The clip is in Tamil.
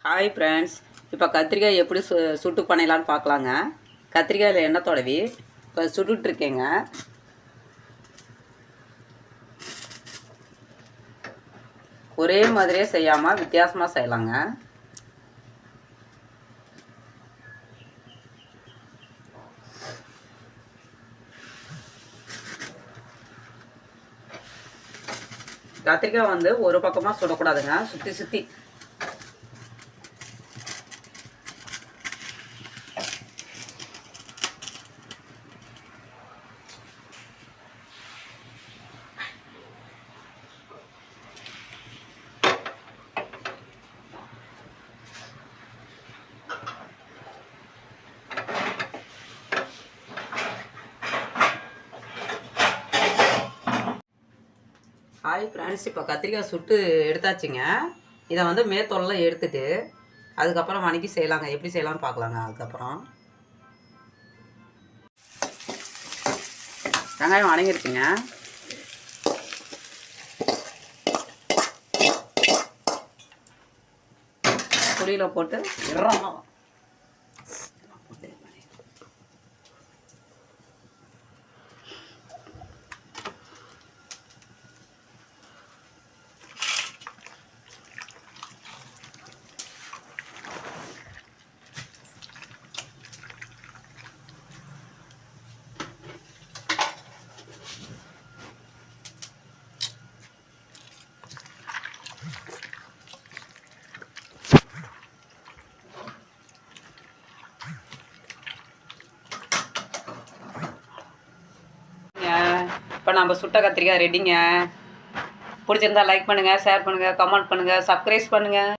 ஹாய் ஃப்ரெண்ட்ஸ், இப்போ கத்திரிக்காய் எப்படி சுட்டு பண்ணலான்னு பார்க்கலாங்க. கத்திரிக்காயில் எண்ணெய் தடவி இப்போ சுட்டுட்ருக்கேங்க. ஒரே மாதிரியே செய்யாமல் வித்தியாசமாக செய்யலாங்க. கத்திரிக்காய் வந்து ஒரு பக்கமாக சுடக்கூடாதுங்க, சுற்றி சுற்றி. ஹாய் ஃப்ரெண்ட்ஸ், இப்போ கத்திரிக்காய் சுட்டு எடுத்தாச்சுங்க. இதை வந்து மேத்தோல்லாம் எடுத்துட்டு அதுக்கப்புறம் வணக்கி செய்யலாங்க. எப்படி செய்யலாம்னு பார்க்கலாங்க. அதுக்கப்புறம் வெங்காயம் வணங்கிருச்சுங்க. புளியில் போட்டு இறங்க இப்போ நம்ம சுட்ட கத்திரிக்காய் ரெடிங்க. பிடிச்சிருந்தா லைக் பண்ணுங்கள், ஷேர் பண்ணுங்கள், கமெண்ட் பண்ணுங்கள், சப்ஸ்கிரைப் பண்ணுங்கள்.